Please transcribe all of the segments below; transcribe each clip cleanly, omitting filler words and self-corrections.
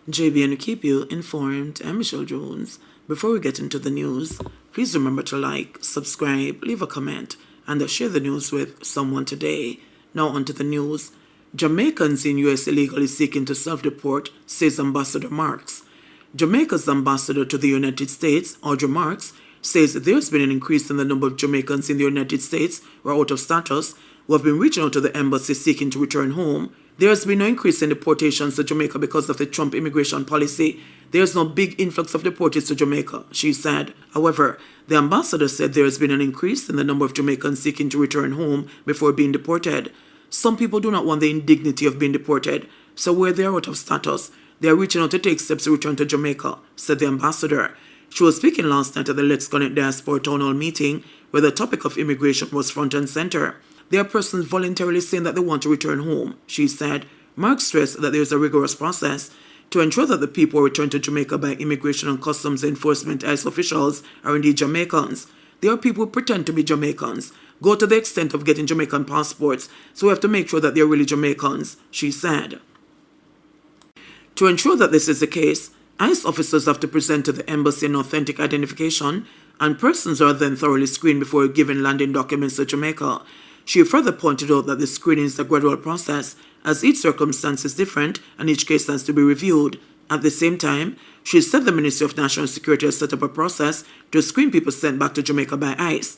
JBNN keep you informed. I'm Michelle Jones. Before we get into the news, please remember to like, subscribe, leave a comment, and share the news with someone today. Now onto the news. Jamaicans in US illegally seeking to self-deport, says Ambassador Marks. Jamaica's ambassador to the United States, Audrey Marks, says there's been an increase in the number of Jamaicans in the United States who are out of status who have been reaching out to the embassy seeking to return home. There has been no increase in deportations to Jamaica because of the Trump immigration policy. There is no big influx of deportees to Jamaica, she said. However, the ambassador said there has been an increase in the number of Jamaicans seeking to return home before being deported. Some people do not want the indignity of being deported, so where they are out of status, they are reaching out to take steps to return to Jamaica, said the ambassador. She was speaking last night at the Let's Connect Diaspora Town Hall meeting, where the topic of immigration was front and center. There are persons voluntarily saying that they want to return home, she said. Mark stressed that there is a rigorous process to ensure that the people who return to Jamaica by Immigration and Customs Enforcement ICE officials are indeed Jamaicans. There are people who pretend to be Jamaicans, go to the extent of getting Jamaican passports, so we have to make sure that they're really Jamaicans, she said. To ensure that this is the case, ICE officers have to present to the embassy an authentic identification, and persons are then thoroughly screened before giving landing documents to Jamaica. She further pointed out that the screening is a gradual process, as each circumstance is different and each case has to be reviewed. At the same time, she said the Ministry of National Security has set up a process to screen people sent back to Jamaica by ICE.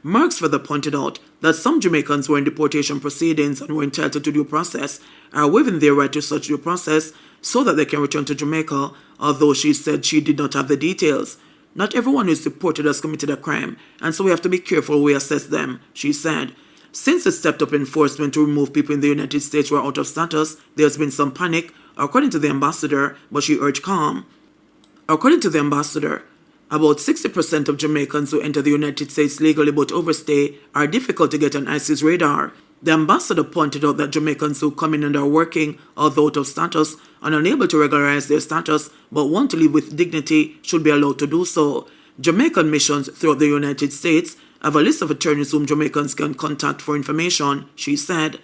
Marks further pointed out that some Jamaicans who are in deportation proceedings and were entitled to due process are waiving their right to such due process so that they can return to Jamaica, although she said she did not have the details. Not everyone who is deported has committed a crime, and so we have to be careful when we assess them, she said. Since the stepped up enforcement to remove people in the United States who are out of status, there has been some panic, according to the ambassador, but she urged calm. According to the ambassador, about 60% of Jamaicans who enter the United States legally but overstay are difficult to get on ICE's radar. The ambassador pointed out that Jamaicans who come in and are working, although out of status, and unable to regularize their status but want to live with dignity should be allowed to do so. Jamaican missions throughout the United States have a list of attorneys whom Jamaicans can contact for information, she said.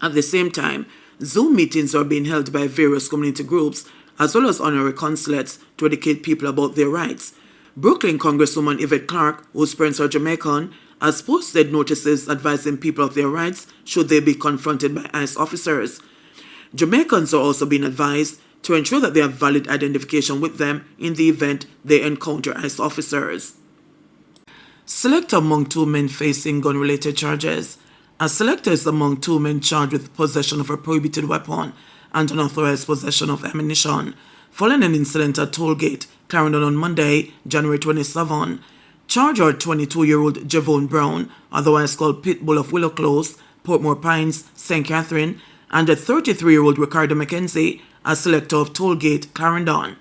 At the same time, Zoom meetings are being held by various community groups as well as honorary consulates to educate people about their rights. Brooklyn Congresswoman Yvette Clarke, whose parents are Jamaican, has posted notices advising people of their rights should they be confronted by ICE officers. Jamaicans are also being advised to ensure that they have valid identification with them in the event they encounter ICE officers. Selector among two men facing gun-related charges. A selector is among two men charged with possession of a prohibited weapon and unauthorized possession of ammunition, following an incident at Tollgate, Clarendon on Monday, January 27. Charged are 22-year-old Javon Brown, otherwise called Pitbull of Willow Close, Portmore Pines, St. Catherine, and a 33-year-old Ricardo McKenzie, a selector of Tollgate, Clarendon.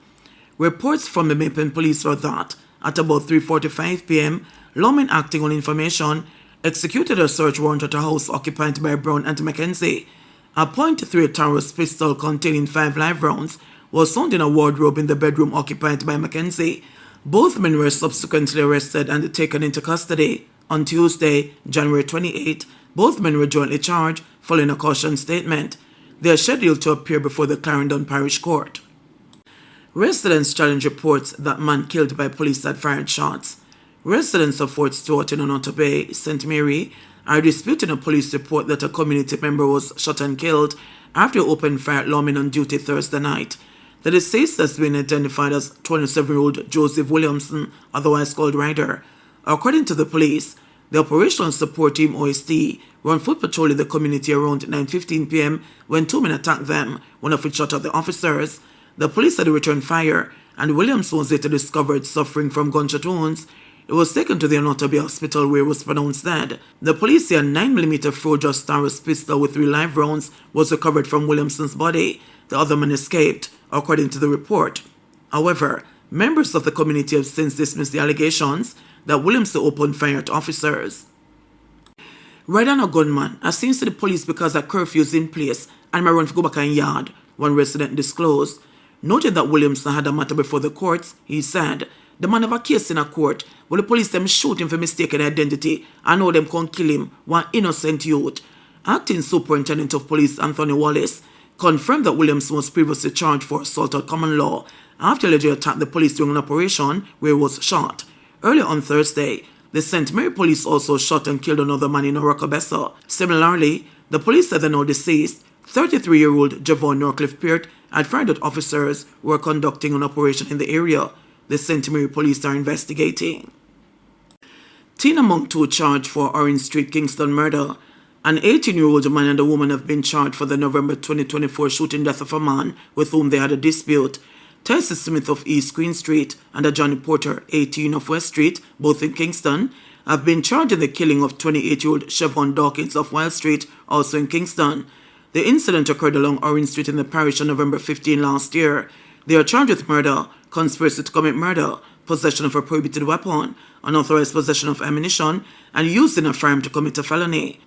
Reports from the Maple Police are that, at about 3:45 p.m., lawmen acting on information executed a search warrant at a house occupied by Brown and McKenzie. A .38 Taurus pistol containing 5 live rounds was found in a wardrobe in the bedroom occupied by McKenzie. Both men were subsequently arrested and taken into custody. On Tuesday, January 28, both men were jointly charged following a caution statement. They are scheduled to appear before the Clarendon Parish Court. Residents challenge reports that man killed by police had fired shots. Residents of Fort Stewart in Onoto Bay, St. Mary, are disputing a police report that a community member was shot and killed after opened fire at lawmen on duty Thursday night. The deceased has been identified as 27-year-old Joseph Williamson, otherwise called Ryder. According to the police, the Operational Support Team OST were on foot patrol in the community around 9:15 p.m. when 2 men attacked them, one of which shot at the officers. The police had returned fire, and Williamson was later discovered suffering from gunshot wounds. It was taken to the Onoto Bay Hospital where he was pronounced dead. The police say a 9mm Froja Taurus pistol with 3 live rounds was recovered from Williamson's body. The other man escaped, according to the report. However, members of the community have since dismissed the allegations that Williamson opened fire at officers. Right on a gunman has seen to the police because a curfew is in place and may run to go back in yard, one resident disclosed. Noting that Williamson had a matter before the courts, he said, the man have a case in a court, but the police them shoot him for mistaken identity and know them can't kill him, one innocent youth. Acting Superintendent of Police Anthony Wallace confirmed that Williams was previously charged for assault at common law after allegedly attacked the police during an operation where he was shot. Earlier on Thursday, the St. Mary police also shot and killed another man in Orocabessa. Similarly, the police said the now deceased 33-year-old Javon Norcliffe Peart had fired at officers who were conducting an operation in the area. The St. Mary police are investigating. Teen among two charged for Orange Street, Kingston murder. An 18-year-old man and a woman have been charged for the November 2024 shooting death of a man with whom they had a dispute. Tyson Smith of East Queen Street and a Johnny Porter, 18, of West Street, both in Kingston, have been charged in the killing of 28-year-old Siobhan Dawkins of Wild Street, also in Kingston. The incident occurred along Orange Street in the parish on November 15 last year. They are charged with murder, conspiracy to commit murder, possession of a prohibited weapon, unauthorized possession of ammunition, and use in a firearm to commit a felony.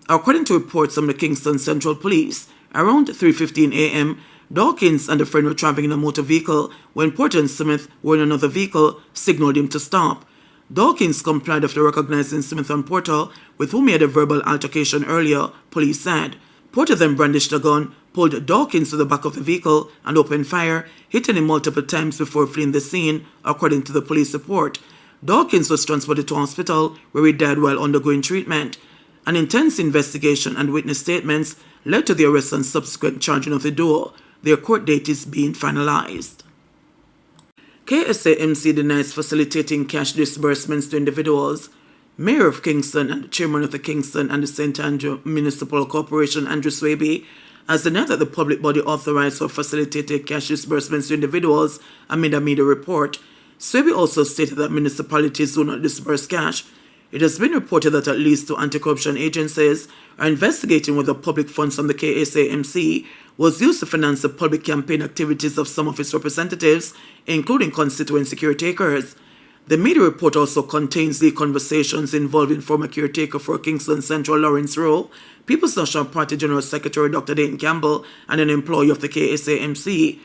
According to reports from the Kingston Central Police, around 3:15 a.m., Dawkins and a friend were traveling in a motor vehicle when Porter and Smith were in another vehicle, signaled him to stop. Dawkins complied after recognizing Smith and Porter, with whom he had a verbal altercation earlier, police said. Porter then brandished a gun, pulled Dawkins to the back of the vehicle, and opened fire, hitting him multiple times before fleeing the scene, according to the police report. Dawkins was transported to hospital, where he died while undergoing treatment. An intense investigation and witness statements led to the arrest and subsequent charging of the duo. Their court date is being finalized. KSAMC denies facilitating cash disbursements to individuals. Mayor of Kingston and Chairman of the Kingston and the St. Andrew Municipal Corporation, Andrew Swaby, has denied that the public body authorized or facilitated cash disbursements to individuals amid a media report. Swaby also stated that municipalities do not disburse cash. It has been reported that at least two anti-corruption agencies are investigating whether public funds from the KSAMC was used to finance the public campaign activities of some of its representatives, including constituency caretakers. The media report also contains the conversations involving former caretaker for Kingston Central Lawrence Rowe, People's National Party General Secretary Dr. Dayton Campbell, and an employee of the KSAMC.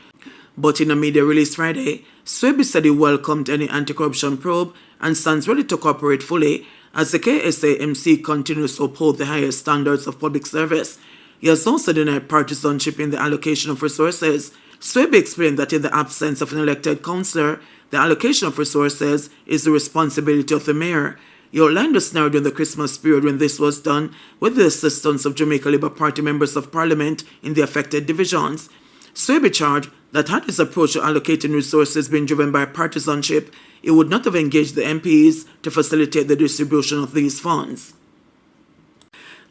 But in a media release Friday, Swaby said he welcomed any anti-corruption probe and stands ready to cooperate fully as the KSAMC continues to uphold the highest standards of public service. He has also denied partisanship in the allocation of resources. Swaby explained that in the absence of an elected councillor, the allocation of resources is the responsibility of the mayor. He outlined the scenario during the Christmas period when this was done with the assistance of Jamaica Labour Party members of Parliament in the affected divisions. Swaby charged that had his approach to allocating resources been driven by partisanship, he would not have engaged the MPs to facilitate the distribution of these funds.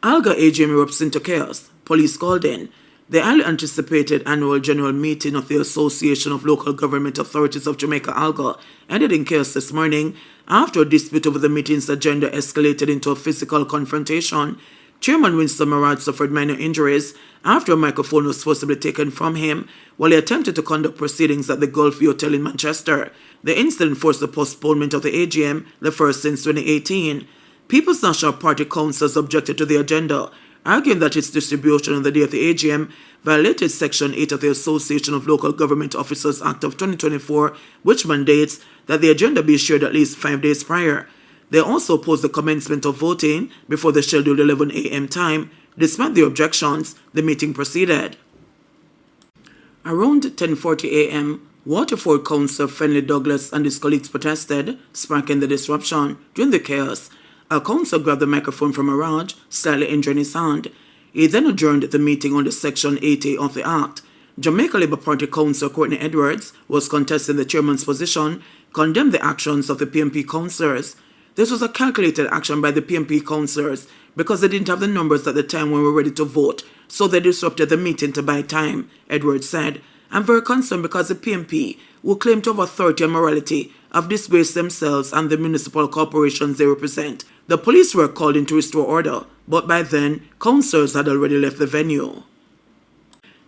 Alga AGM erupts into chaos. Police called in. The highly anticipated annual general meeting of the Association of Local Government Authorities of Jamaica, ALGA, ended in chaos this morning after a dispute over the meeting's agenda escalated into a physical confrontation. Chairman Winston Marad suffered minor injuries after a microphone was forcibly taken from him while he attempted to conduct proceedings at the Gulfview Hotel in Manchester. The incident forced the postponement of the AGM, the first since 2018. People's National Party councillors objected to the agenda, arguing that its distribution on the day of the AGM violated Section 8 of the Association of Local Government Officers Act of 2024, which mandates that the agenda be shared at least 5 days prior. They also opposed the commencement of voting before the scheduled 11 a.m. time. Despite the objections, the meeting proceeded. Around 10:40 a.m., Waterford Councillor Fenley Douglas and his colleagues protested, sparking the disruption. During the chaos, a councillor grabbed the microphone from Maraj, slightly injuring his hand. He then adjourned the meeting under Section 80 of the Act. Jamaica Labour Party councillor Courtney Edwards, who was contesting the chairman's position, condemned the actions of the PMP councillors. This was a calculated action by the PMP councillors because they didn't have the numbers at the time when we were ready to vote, so they disrupted the meeting to buy time, Edwards said. I'm very concerned because the PMP, who claim to have authority and morality, have disgraced themselves and the municipal corporations they represent. The police were called in to restore order, but by then, councillors had already left the venue.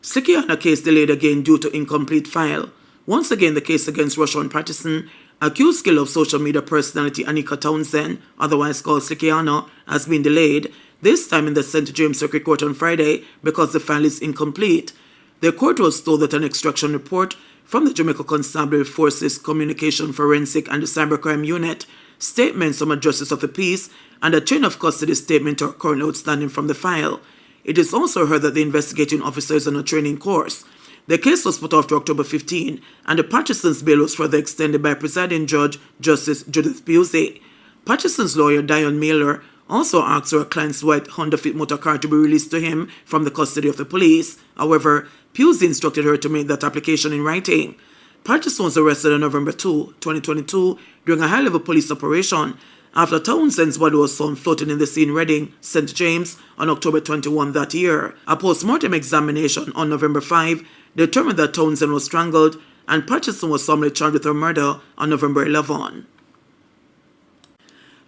Slikiana case delayed again due to incomplete file. Once again, the case against Rashawn Patterson, accused killer of social media personality Anika Townsend, otherwise called Slikiana, has been delayed, this time in the St. James Circuit Court on Friday because the file is incomplete. The court was told that an extraction report from the Jamaica Constabulary Forces Communication Forensic and the Cybercrime Unit, statements from a Justice of the Peace, and a chain of custody statement are currently outstanding from the file. It is also heard that the investigating officer is on a training course. The case was put off to October 15, and the Patterson's bail was further extended by presiding judge Justice Judith Pusey. Patterson's lawyer Dion Mailer also asked for a client's white Honda Fit motor car to be released to him from the custody of the police. However, Pusey instructed her to make that application in writing. Patterson was arrested on November 2, 2022, during a high-level police operation after Townsend's body was found floating in the sea in Reading, St. James, on October 21 that year. A post-mortem examination on November 5 determined that Townsend was strangled, and Patterson was formally charged with her murder on November 11.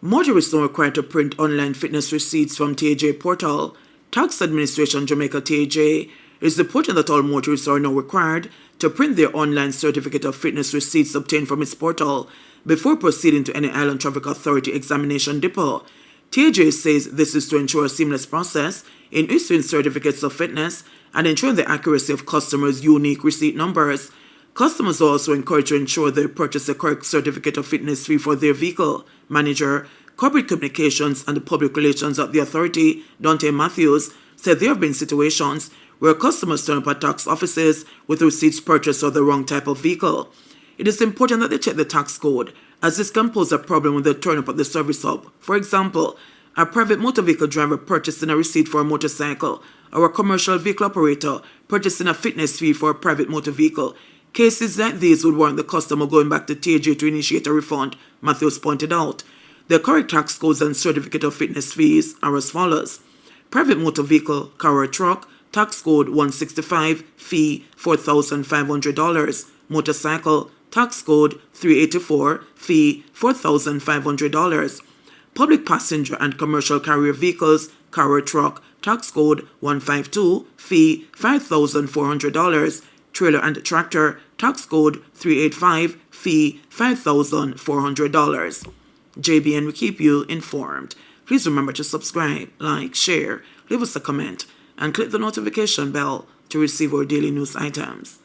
Motorists are required to print online fitness receipts from TAJ portal. Tax Administration Jamaica TAJ is reporting that all motorists are now required to print their online certificate of fitness receipts obtained from its portal before proceeding to any Island Traffic Authority examination depot. TAJ says this is to ensure a seamless process in issuing certificates of fitness and ensuring the accuracy of customers' unique receipt numbers. Customers are also encouraged to ensure they purchase the correct certificate of fitness fee for their vehicle. Manager, Corporate Communications and Public Relations at the authority, Dante Matthews, said there have been situations where customers turn up at tax offices with receipts purchased for the wrong type of vehicle. It is important that they check the tax code, as this can pose a problem when they turn up at the service hub. For example, a private motor vehicle driver purchasing a receipt for a motorcycle, or a commercial vehicle operator purchasing a fitness fee for a private motor vehicle. Cases like these would warrant the customer going back to TAJ to initiate a refund, Matthews pointed out. The correct tax codes and certificate of fitness fees are as follows. Private motor vehicle, car or truck, tax code 165, fee $4,500. Motorcycle, tax code 384, fee $4,500. Public passenger and commercial carrier vehicles, car or truck, tax code 152, fee $5,400. Trailer and tractor, tax code 385, fee $5,400. JBN will keep you informed. Please remember to subscribe, like, share, leave us a comment, and click the notification bell to receive our daily news items.